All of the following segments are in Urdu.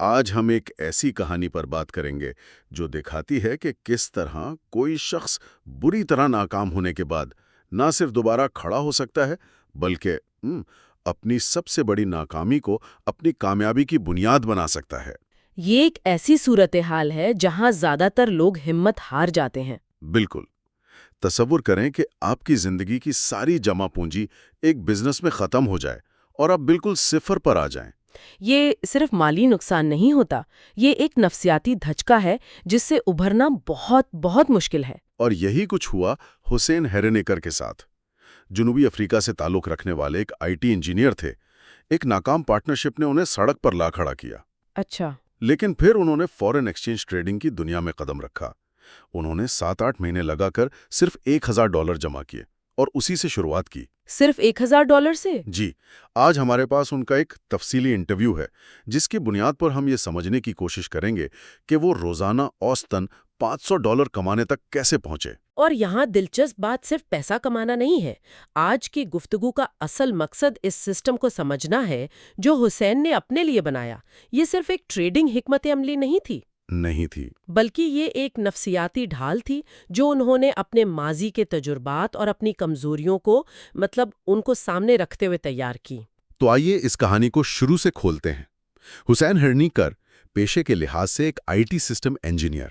آج ہم ایک ایسی کہانی پر بات کریں گے جو دکھاتی ہے کہ کس طرح کوئی شخص بری طرح ناکام ہونے کے بعد نہ صرف دوبارہ کھڑا ہو سکتا ہے بلکہ اپنی سب سے بڑی ناکامی کو اپنی کامیابی کی بنیاد بنا سکتا ہے۔ یہ ایک ایسی صورتحال ہے جہاں زیادہ تر لوگ ہمت ہار جاتے ہیں۔ بالکل۔ تصور کریں کہ آپ کی زندگی کی ساری جمع پونجی ایک بزنس میں ختم ہو جائے اور آپ بالکل صفر پر آ جائیں۔ یہ صرف مالی نقصان نہیں ہوتا، یہ ایک نفسیاتی دھچکا ہے جس سے ابھرنا بہت بہت مشکل ہے۔ اور یہی کچھ ہوا حسین ہیرینیکر کے ساتھ۔ جنوبی افریقہ سے تعلق رکھنے والے ایک آئی ٹی انجینئر تھے۔ ایک ناکام پارٹنرشپ نے انہیں سڑک پر لا کھڑا کیا۔ اچھا۔ لیکن پھر انہوں نے فورن ایکسچینج ٹریڈنگ کی دنیا میں قدم رکھا۔ انہوں نے 7-8 مہینے لگا کر صرف $1000 جمع کیے اور اسی سے شروعات کی۔ صرف $1000 سے؟ جی، آج ہمارے پاس ان کا ایک تفصیلی انٹرویو ہے جس کی بنیاد پر ہم یہ سمجھنے کی کوشش کریں گے کہ وہ روزانہ اوسطاً $500 کمانے تک کیسے پہنچے۔ اور یہاں دلچسپ بات صرف پیسہ کمانا نہیں ہے۔ آج کی گفتگو کا اصل مقصد اس سسٹم کو سمجھنا ہے جو حسین نے اپنے لیے بنایا۔ یہ صرف ایک ٹریڈنگ حکمت عملی نہیں تھی، بلکہ یہ ایک نفسیاتی ڈھال تھی جو انہوں نے اپنے ماضی کے تجربات اور اپنی کمزوریوں کو ان کو سامنے رکھتے ہوئے تیار کی۔ تو آئیے اس کہانی کو شروع سے کھولتے ہیں۔ حسین ہیرینیکر پیشے کے لحاظ سے ایک آئی ٹی سسٹم انجینئر،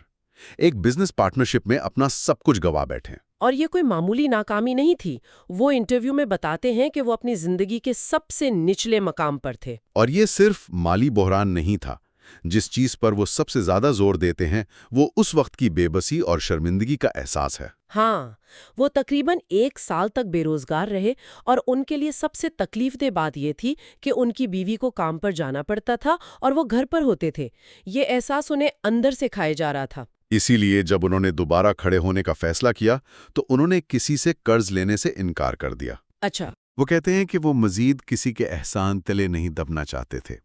ایک بزنس پارٹنرشپ میں اپنا سب کچھ گوا بیٹھے۔ اور یہ کوئی معمولی ناکامی نہیں تھی۔ وہ انٹرویو میں بتاتے ہیں کہ وہ اپنی زندگی کے سب سے نچلے مقام پر تھے۔ اور یہ صرف مالی بحران نہیں تھا۔ جس چیز پر وہ سب سے زیادہ زور دیتے ہیں وہ اس وقت کی بے بسی اور شرمندگی کا احساس ہے۔ ہاں، وہ تقریباً 1 سال تک بے روزگار رہے اور ان کے لیے سب سے تکلیف دہ بات یہ تھی کہ ان کی بیوی کو کام پر جانا پڑتا تھا اور وہ گھر پر ہوتے تھے۔ یہ احساس انہیں اندر سے کھائے جا رہا تھا۔ اسی لیے جب انہوں نے دوبارہ کھڑے ہونے کا فیصلہ کیا تو انہوں نے کسی سے قرض لینے سے انکار کر دیا۔ اچھا۔ وہ کہتے ہیں کہ وہ مزید کسی کے احسان تلے نہیں دبنا چاہتے تھے۔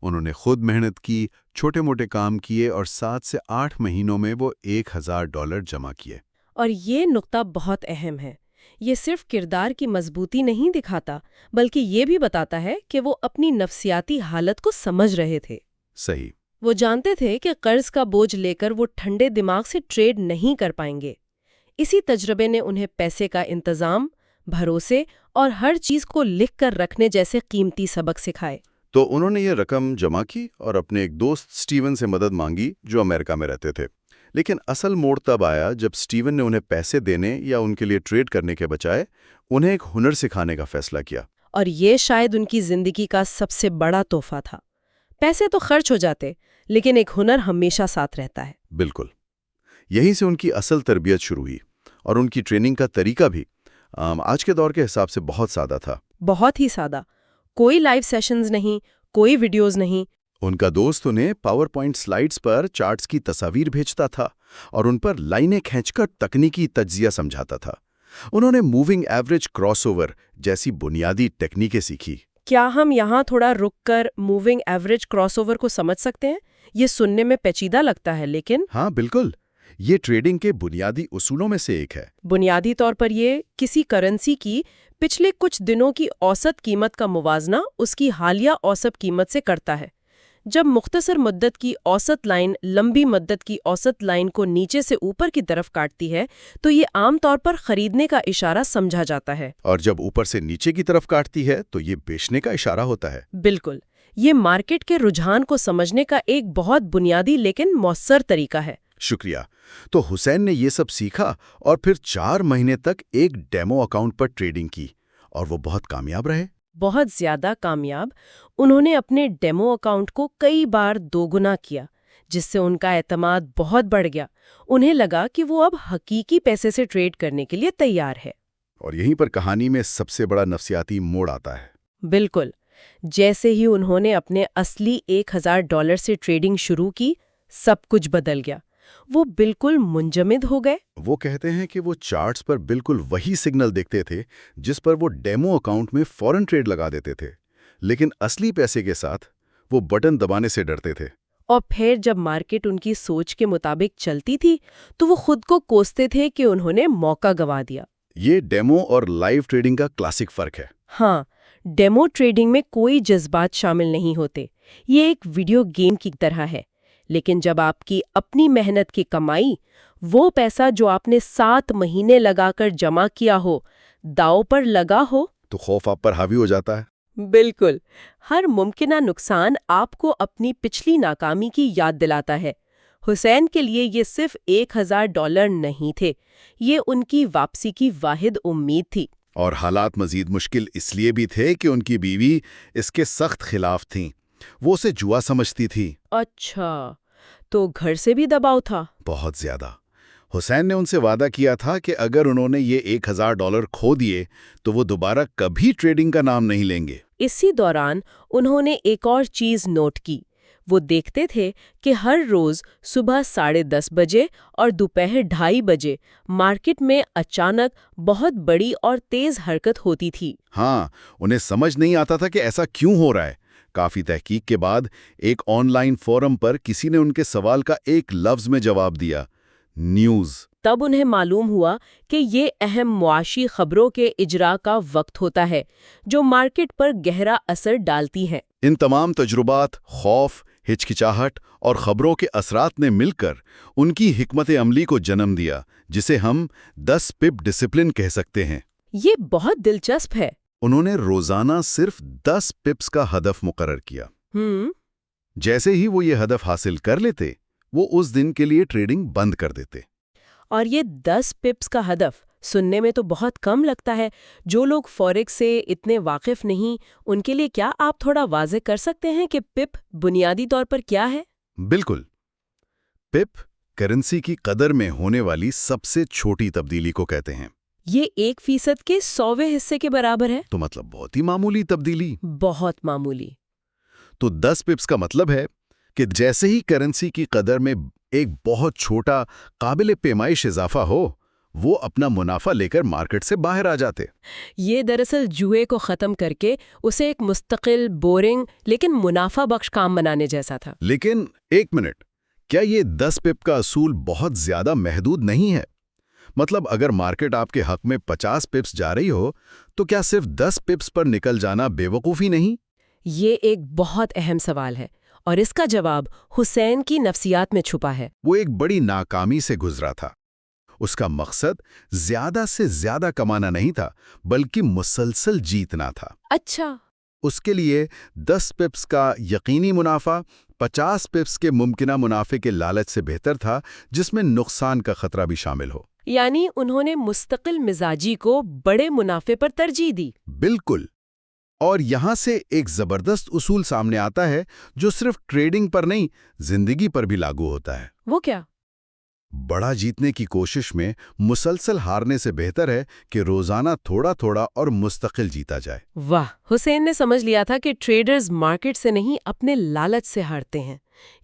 انہوں نے خود محنت کی، چھوٹے موٹے کام کیے اور 7 سے 8 مہینوں میں وہ $1000 جمع کیے۔ اور یہ نقطہ بہت اہم ہے۔ یہ صرف کردار کی مضبوطی نہیں دکھاتا بلکہ یہ بھی بتاتا ہے کہ وہ اپنی نفسیاتی حالت کو سمجھ رہے تھے۔ صحیح۔ وہ جانتے تھے کہ قرض کا بوجھ لے کر وہ ٹھنڈے دماغ سے ٹریڈ نہیں کر پائیں گے۔ اسی تجربے نے انہیں پیسے کا انتظام، بھروسے اور ہر چیز کو لکھ کر رکھنے جیسے قیمتی سبق سکھائے۔ تو انہوں نے یہ رقم جمع کی اور اپنے ایک دوست سٹیون سے مدد مانگی جو امریکہ میں رہتے تھے۔ لیکن اصل موڑ تب آیا جب سٹیون نے انہیں پیسے دینے یا ان کے لیے ٹریڈ کرنے کے بجائے انہیں ایک ہنر سکھانے کا فیصلہ کیا۔ اور یہ شاید ان کی زندگی کا سب سے بڑا تحفہ تھا۔ پیسے تو خرچ ہو جاتے لیکن ایک ہنر ہمیشہ ساتھ رہتا ہے۔ بالکل۔ یہیں سے ان کی اصل تربیت شروع ہوئی اور ان کی ٹریننگ کا طریقہ بھی آج کے دور کے حساب سے بہت سادہ تھا۔ بہت ہی سادہ۔ کوئی لائیو سیشنز نہیں، کوئی ویڈیوز نہیں۔ ان کا دوست انہیں پاور پوائنٹ سلائیڈز پر چارٹس کی تصاویر بھیجتا تھا اور ان پر لائنیں کھینچ کر تکنیکی تجزیہ سمجھاتا تھا۔ انہوں نے موونگ ایوریج کراس اوور جیسی بنیادی ٹیکنیکیں سیکھی۔ کیا ہم یہاں تھوڑا رک کر موونگ ایوریج کراس اوور کو سمجھ سکتے ہیں؟ یہ سننے میں پیچیدہ لگتا ہے لیکن ہاں بالکل، یہ ٹریڈنگ کے بنیادی اصولوں میں سے ایک ہے۔ بنیادی طور پر یہ کسی کرنسی کی پچھلے کچھ دنوں کی اوسط قیمت کا موازنہ اس کی حالیہ اوسط قیمت سے کرتا ہے۔ جب مختصر مدت کی اوسط لائن لمبی مدت کی اوسط لائن کو نیچے سے اوپر کی طرف کاٹتی ہے تو یہ عام طور پر خریدنے کا اشارہ سمجھا جاتا ہے، اور جب اوپر سے نیچے کی طرف کاٹتی ہے تو یہ بیچنے کا اشارہ ہوتا ہے۔ بالکل۔ یہ مارکیٹ کے رجحان کو سمجھنے کا ایک بہت بنیادی لیکن مؤثر طریقہ ہے۔ شکریہ۔ تو حسین نے یہ سب سیکھا اور پھر 4 مہینے تک ایک ڈیمو اکاؤنٹ پر ٹریڈنگ کی اور وہ بہت کامیاب رہے۔ بہت زیادہ کامیاب۔ انہوں نے اپنے ڈیمو اکاؤنٹ کو کئی بار 2 گنا کیا جس سے ان کا اعتماد بہت بڑھ گیا۔ انہیں لگا کہ وہ اب حقیقی پیسے سے ٹریڈ کرنے کے لیے تیار ہے۔ اور یہیں پر کہانی میں سب سے بڑا نفسیاتی موڑ آتا ہے۔ بالکل۔ جیسے ہی انہوں نے اپنے اصلی $1000 سے ٹریڈنگ شروع کی، سب کچھ بدل گیا۔ وہ بالکل منجمد ہو گئے۔ وہ کہتے ہیں کہ وہ چارٹس پر بالکل وہی سگنل دیکھتے تھے جس پر وہ ڈیمو اکاؤنٹ میں فوراً ٹریڈ لگا دیتے تھے، لیکن اصلی پیسے کے ساتھ وہ بٹن دبانے سے ڈرتے تھے۔ اور پھر جب مارکیٹ ان کی سوچ کے مطابق چلتی تھی تو وہ خود کو کوستے تھے کہ انہوں نے موقع گوا دیا۔ یہ ڈیمو اور لائیو ٹریڈنگ کا کلاسک فرق ہے۔ ہاں، ڈیمو ٹریڈنگ میں کوئی جذبات شامل نہیں ہوتے، یہ ایک ویڈیو گیم کی طرح ہے، لیکن جب آپ کی اپنی محنت کی کمائی، وہ پیسہ جو آپ نے 7 مہینے لگا کر جمع کیا ہو، داؤ پر لگا ہو، تو خوف آپ پر حاوی ہو جاتا ہے۔ بالکل، ہر ممکنہ نقصان آپ کو اپنی پچھلی ناکامی کی یاد دلاتا ہے۔ حسین کے لیے یہ صرف $1000 نہیں تھے، یہ ان کی واپسی کی واحد امید تھی۔ اور حالات مزید مشکل اس لیے بھی تھے کہ ان کی بیوی اس کے سخت خلاف تھیں۔ وہ اسے جوا سمجھتی تھی۔ اچھا، تو گھر سے بھی دباؤ تھا؟ بہت زیادہ۔ حسین نے ان سے وعدہ کیا تھا کہ اگر انہوں نے یہ $1000 کھو دیے تو وہ دوبارہ کبھی ٹریڈنگ کا نام نہیں لیں گے۔ اسی دوران انہوں نے ایک اور چیز نوٹ کی۔ وہ دیکھتے تھے کہ ہر روز صبح 10:30 بجے اور دوپہر 2:30 بجے مارکیٹ میں اچانک بہت بڑی اور تیز حرکت ہوتی تھی۔ ہاں، انہیں سمجھ نہیں آتا تھا کہ ایسا کیوں ہو رہا ہے۔ کافی تحقیق کے بعد ایک آن لائن فورم پر کسی نے ان کے سوال کا ایک لفظ میں جواب دیا: نیوز۔ تب انہیں معلوم ہوا کہ یہ اہم معاشی خبروں کے اجراء کا وقت ہوتا ہے جو مارکیٹ پر گہرا اثر ڈالتی ہیں۔ ان تمام تجربات، خوف، ہچکچاہٹ اور خبروں کے اثرات نے مل کر ان کی حکمت عملی کو جنم دیا، جسے ہم 10 پپ ڈسپلن کہہ سکتے ہیں۔ یہ بہت دلچسپ ہے۔ انہوں نے روزانہ صرف 10 پپس کا ہدف مقرر کیا۔ جیسے ہی وہ یہ ہدف حاصل کر لیتے، وہ اس دن کے لیے ٹریڈنگ بند کر دیتے۔ اور یہ 10 پپس کا ہدف سننے میں تو بہت کم لگتا ہے۔ جو لوگ فوریکس سے اتنے واقف نہیں، ان کے لیے کیا آپ تھوڑا واضح کر سکتے ہیں کہ پپ بنیادی طور پر کیا ہے؟ بالکل۔ پپ کرنسی کی قدر میں ہونے والی سب سے چھوٹی تبدیلی کو کہتے ہیں۔ یہ 1% کے 100ویں حصے کے برابر ہے؟ تو مطلب بہت ہی معمولی تبدیلی۔ بہت معمولی۔ تو 10 پپس کا مطلب ہے کہ جیسے ہی کرنسی کی قدر میں ایک بہت چھوٹا قابل پیمائش اضافہ ہو، وہ اپنا منافع لے کر مارکیٹ سے باہر آ جاتے۔ یہ دراصل جوئے کو ختم کر کے اسے ایک مستقل، بورنگ لیکن منافع بخش کام بنانے جیسا تھا۔ لیکن ایک منٹ، کیا یہ 10 پپ کا اصول بہت زیادہ محدود نہیں ہے؟ مطلب اگر مارکیٹ آپ کے حق میں 50 پپس جا رہی ہو، تو کیا صرف 10 پپس پر نکل جانا بے وقوفی نہیں؟ یہ ایک بہت اہم سوال ہے، اور اس کا جواب حسین کی نفسیات میں چھپا ہے۔ وہ ایک بڑی ناکامی سے گزرا تھا۔ اس کا مقصد زیادہ سے زیادہ کمانا نہیں تھا، بلکہ مسلسل جیتنا تھا۔ اچھا۔ اس کے لیے 10 پپس کا یقینی منافع 50 پپس کے ممکنہ منافع کے لالچ سے بہتر تھا، جس میں نقصان کا خطرہ بھی شامل ہو۔ یعنی انہوں نے مستقل مزاجی کو بڑے منافع پر ترجیح دی۔ بالکل۔ اور یہاں سے ایک زبردست اصول سامنے آتا ہے جو صرف ٹریڈنگ پر نہیں، زندگی پر بھی لاگو ہوتا ہے۔ وہ کیا؟ بڑا جیتنے کی کوشش میں مسلسل ہارنے سے بہتر ہے کہ روزانہ تھوڑا تھوڑا اور مستقل جیتا جائے۔ واہ، حسین نے سمجھ لیا تھا کہ ٹریڈرز مارکیٹ سے نہیں، اپنے لالچ سے ہارتے ہیں۔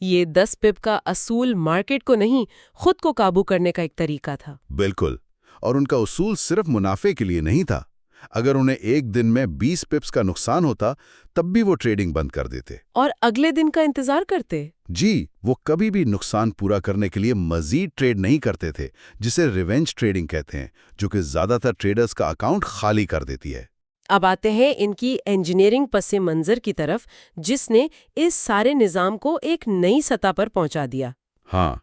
یہ 10 پپ کا اصول مارکیٹ کو نہیں، خود کو قابو کرنے کا ایک طریقہ تھا۔ بالکل، اور ان کا اصول صرف منافع کے لیے نہیں تھا۔ اگر انہیں ایک دن میں 20 پپس کا نقصان ہوتا، تب بھی وہ ٹریڈنگ بند کر دیتے۔ اور اگلے دن کا انتظار کرتے؟ جی، وہ کبھی بھی نقصان پورا کرنے کے لیے مزید ٹریڈ نہیں کرتے تھے، جسے ریونج ٹریڈنگ کہتے ہیں، جو کہ زیادہ تر ٹریڈرز کا اکاؤنٹ خالی کر دیتی ہے۔ اب آتے ہیں ان کی انجینئرنگ پس منظر کی طرف، جس نے اس سارے نظام کو ایک نئی سطح پر پہنچا دیا۔ ہاں،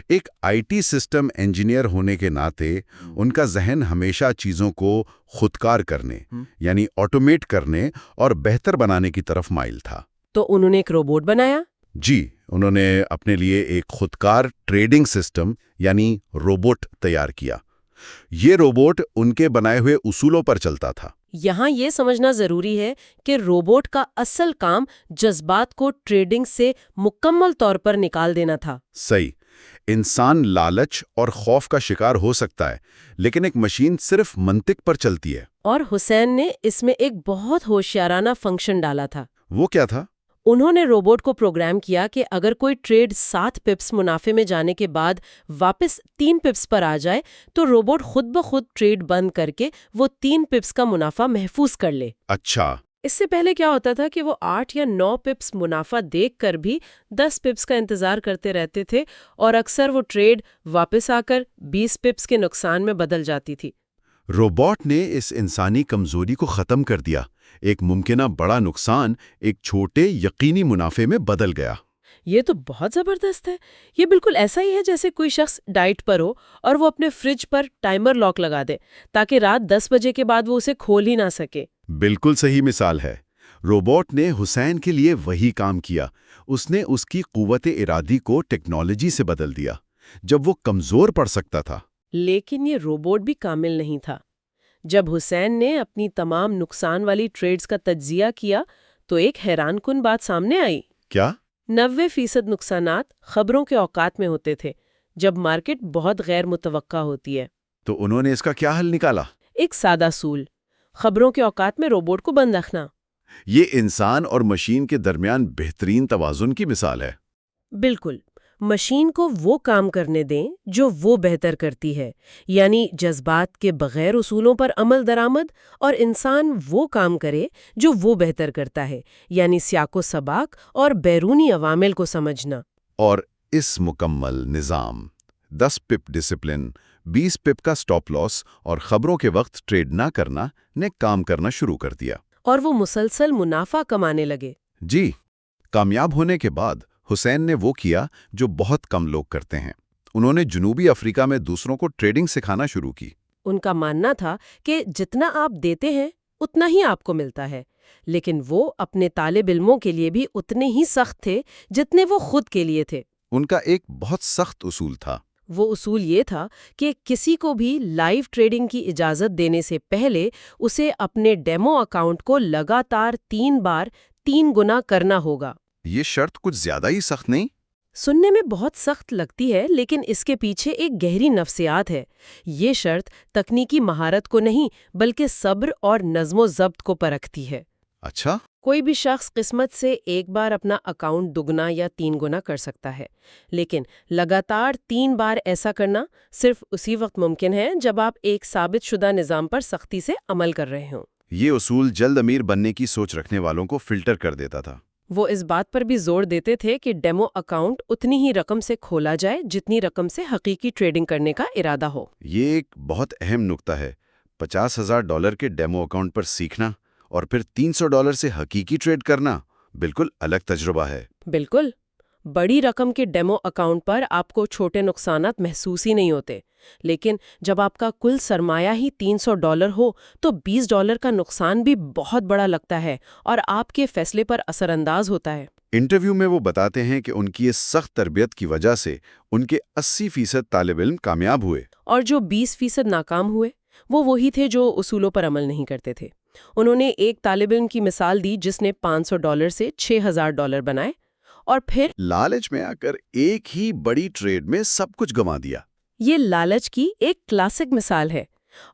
ایک آئی ٹی سسٹم انجینئر ہونے کے ناطے ان کا ذہن ہمیشہ چیزوں کو خودکار کرنے، یعنی آٹومیٹ کرنے اور بہتر بنانے کی طرف مائل تھا۔ تو انہوں نے ایک روبوٹ بنایا؟ جی، انہوں نے اپنے لیے ایک خودکار ٹریڈنگ سسٹم یعنی روبوٹ تیار کیا۔ یہ روبوٹ ان کے بنائے ہوئے اصولوں پر چلتا تھا۔ یہاں یہ سمجھنا ضروری ہے کہ روبوٹ کا اصل کام جذبات کو ٹریڈنگ سے مکمل طور پر نکال دینا تھا۔ صحیح۔ انسان لالچ اور خوف کا شکار ہو سکتا ہے، لیکن ایک مشین صرف منطق پر چلتی ہے۔ اور حسین نے اس میں ایک بہت ہوشیارانہ فنکشن ڈالا تھا۔ وہ کیا تھا؟ انہوں نے روبوٹ کو پروگرام کیا کہ اگر کوئی ٹریڈ 7 پپس منافع میں جانے کے بعد واپس 3 پپس پر آ جائے تو روبوٹ خود بخود ٹریڈ بند کر کے وہ 3 پپس کا منافع محفوظ کر لے۔ اچھا۔ اس سے پہلے کیا ہوتا تھا کہ وہ 8 یا 9 پپس منافع دیکھ کر بھی 10 پپس کا انتظار کرتے رہتے تھے، اور اکثر وہ ٹریڈ واپس آ کر 20 پپس کے نقصان میں بدل جاتی تھی۔ روبوٹ نے اس انسانی کمزوری کو ختم کر دیا، ایک ممکنہ بڑا نقصان ایک چھوٹے یقینی منافع میں بدل گیا۔ یہ تو بہت زبردست ہے۔ یہ بالکل ایسا ہی ہے جیسے کوئی شخص ڈائٹ پر ہو اور وہ اپنے فریج پر ٹائمر لاک لگا دے تاکہ رات 10 بجے کے بعد وہ اسے کھول ہی نہ سکے۔ بالکل صحیح مثال ہے۔ روبوٹ نے حسین کے لیے وہی کام کیا۔ اس نے اس کی قوت ارادی کو ٹیکنالوجی سے بدل دیا جب وہ کمزور پڑ سکتا تھا۔ لیکن یہ روبوٹ بھی کامل نہیں تھا۔ جب حسین نے اپنی تمام نقصان والی ٹریڈز کا تجزیہ کیا تو ایک حیران کن بات سامنے آئی۔ کیا؟ 90% نقصانات خبروں کے اوقات میں ہوتے تھے جب مارکیٹ بہت غیر متوقع ہوتی ہے۔ تو انہوں نے اس کا کیا حل نکالا؟ ایک سادہ اصول، خبروں کے اوقات میں روبوٹ کو بند رکھنا۔ یہ انسان اور مشین کے درمیان بہترین توازن کی مثال ہے۔ بالکل، مشین کو وہ کام کرنے دیں جو وہ بہتر کرتی ہے، یعنی جذبات کے بغیر اصولوں پر عمل درآمد، اور انسان وہ کام کرے جو وہ بہتر کرتا ہے، یعنی سیاق و سباق اور بیرونی عوامل کو سمجھنا۔ اور اس مکمل نظام 10 پپ ڈسپلن، 20 پپ کا سٹاپ لاس اور خبروں کے وقت ٹریڈ نہ کرنا نے کام کرنا شروع کر دیا۔ اور وہ مسلسل منافع کمانے لگے۔ جی، کامیاب ہونے کے بعد حسین نے وہ کیا جو بہت کم لوگ کرتے ہیں۔ انہوں نے جنوبی افریقہ میں دوسروں کو ٹریڈنگ سکھانا شروع کی۔ ان کا ماننا تھا کہ جتنا آپ دیتے ہیں اتنا ہی آپ کو ملتا ہے، لیکن وہ اپنے طالب علموں کے لیے بھی اتنے ہی سخت تھے جتنے وہ خود کے لیے تھے۔ ان کا ایک بہت سخت اصول تھا۔ وہ اصول یہ تھا کہ کسی کو بھی لائیو ٹریڈنگ کی اجازت دینے سے پہلے اسے اپنے ڈیمو اکاؤنٹ کو لگاتار 3 بار 3 گنا کرنا ہوگا۔ یہ شرط کچھ زیادہ ہی سخت نہیں؟ سننے میں بہت سخت لگتی ہے، لیکن اس کے پیچھے ایک گہری نفسیات ہے۔ یہ شرط تکنیکی مہارت کو نہیں بلکہ صبر اور نظم و ضبط کو پرکھتی ہے۔ اچھا۔ کوئی بھی شخص قسمت سے ایک بار اپنا اکاؤنٹ 2 گنا یا 3 گنا کر سکتا ہے، لیکن لگاتار 3 بار ایسا کرنا صرف اسی وقت ممکن ہے جب آپ ایک ثابت شدہ نظام پر سختی سے عمل کر رہے ہوں۔ یہ اصول جلد امیر بننے کی سوچ رکھنے والوں کو فلٹر کر دیتا تھا۔ وہ اس بات پر بھی زور دیتے تھے کہ ڈیمو اکاؤنٹ اتنی ہی رقم سے کھولا جائے جتنی رقم سے حقیقی ٹریڈنگ کرنے کا ارادہ ہو۔ یہ ایک بہت اہم نکتہ ہے۔ $50,000 کے ڈیمو اکاؤنٹ پر سیکھنا اور پھر $300 سے حقیقی ٹریڈ کرنا بالکل الگ تجربہ ہے۔ بالکل، بڑی رقم کے ڈیمو اکاؤنٹ پر آپ کو چھوٹے نقصانات محسوس ہی نہیں ہوتے، لیکن جب آپ کا کل سرمایہ ہی $300 ہو تو $20 کا نقصان بھی بہت بڑا لگتا ہے اور آپ کے فیصلے پر اثر انداز ہوتا ہے۔ انٹرویو میں وہ بتاتے ہیں کہ ان کی اس سخت تربیت کی وجہ سے ان کے 80% طالب علم کامیاب ہوئے۔ اور جو 20% ناکام ہوئے وہ وہی تھے جو اصولوں پر عمل نہیں کرتے تھے۔ انہوں نے ایک طالب علم کی مثال دی جس نے $500 سے $6,000 بنائے اور پھر لالچ میں آ کر ایک ہی بڑی ٹریڈ میں سب کچھ گنوا دیا۔ یہ لالچ کی ایک کلاسک مثال ہے،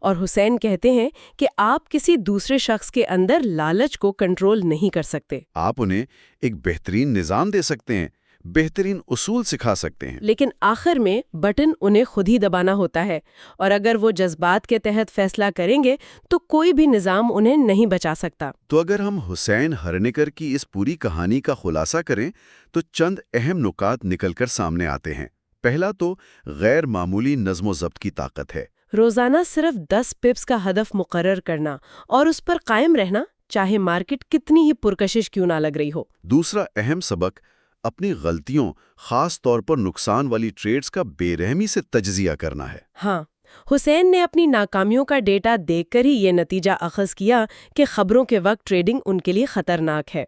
اور حسین کہتے ہیں کہ آپ کسی دوسرے شخص کے اندر لالچ کو کنٹرول نہیں کر سکتے۔ آپ انہیں ایک بہترین نظام دے سکتے ہیں، بہترین اصول سکھا سکتے ہیں، لیکن آخر میں بٹن انہیں خود ہی دبانا ہوتا ہے، اور اگر وہ جذبات کے تحت فیصلہ کریں گے تو کوئی بھی نظام انہیں نہیں بچا سکتا۔ تو اگر ہم حسین ہرنیکر کی اس پوری کہانی کا خلاصہ کریں تو چند اہم نکات نکل کر سامنے آتے ہیں۔ پہلا تو غیر معمولی نظم و ضبط کی طاقت ہے۔ روزانہ صرف 10 پپس کا ہدف مقرر کرنا اور اس پر قائم رہنا، چاہے مارکیٹ کتنی ہی پرکشش کیوں نہ لگ رہی ہو۔ دوسرا اہم سبق اپنی غلطیوں، خاص طور پر نقصان والی ٹریڈز کا بے رحمی سے تجزیہ کرنا ہے۔ ہاں، حسین نے اپنی ناکامیوں کا ڈیٹا دیکھ کر ہی یہ نتیجہ اخذ کیا کہ خبروں کے وقت ٹریڈنگ ان کے لیے خطرناک ہے۔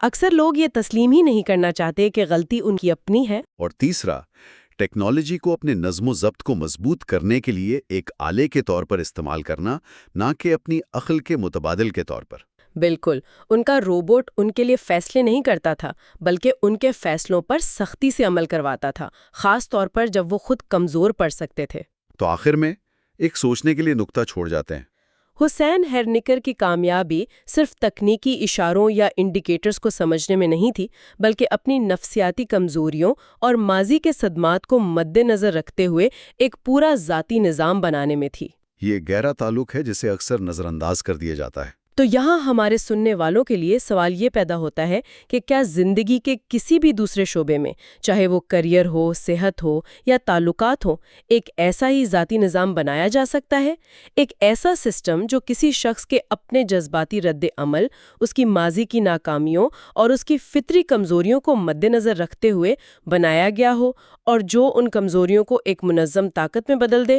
اکثر لوگ یہ تسلیم ہی نہیں کرنا چاہتے کہ غلطی ان کی اپنی ہے۔ اور تیسرا، ٹیکنالوجی کو اپنے نظم و ضبط کو مضبوط کرنے کے لیے ایک آلے کے طور پر استعمال کرنا، نہ کہ اپنی عقل کے متبادل کے طور پر۔ بالکل، ان کا روبوٹ ان کے لیے فیصلے نہیں کرتا تھا بلکہ ان کے فیصلوں پر سختی سے عمل کرواتا تھا، خاص طور پر جب وہ خود کمزور پڑ سکتے تھے۔ تو آخر میں ایک سوچنے کے لیے نکتہ چھوڑ جاتے ہیں۔ حسین ہرنیکر کی کامیابی صرف تکنیکی اشاروں یا انڈیکیٹرز کو سمجھنے میں نہیں تھی، بلکہ اپنی نفسیاتی کمزوریوں اور ماضی کے صدمات کو مد نظر رکھتے ہوئے ایک پورا ذاتی نظام بنانے میں تھی۔ یہ گہرا تعلق ہے جسے اکثر نظر انداز کر دیا جاتا ہے۔ تو یہاں ہمارے سننے والوں کے لیے سوال یہ پیدا ہوتا ہے کہ کیا زندگی کے کسی بھی دوسرے شعبے میں، چاہے وہ کریئر ہو، صحت ہو یا تعلقات ہو، ایک ایسا ہی ذاتی نظام بنایا جا سکتا ہے؟ ایک ایسا سسٹم جو کسی شخص کے اپنے جذباتی رد عمل، اس کی ماضی کی ناکامیوں اور اس کی فطری کمزوریوں کو مد نظر رکھتے ہوئے بنایا گیا ہو، اور جو ان کمزوریوں کو ایک منظم طاقت میں بدل دے؟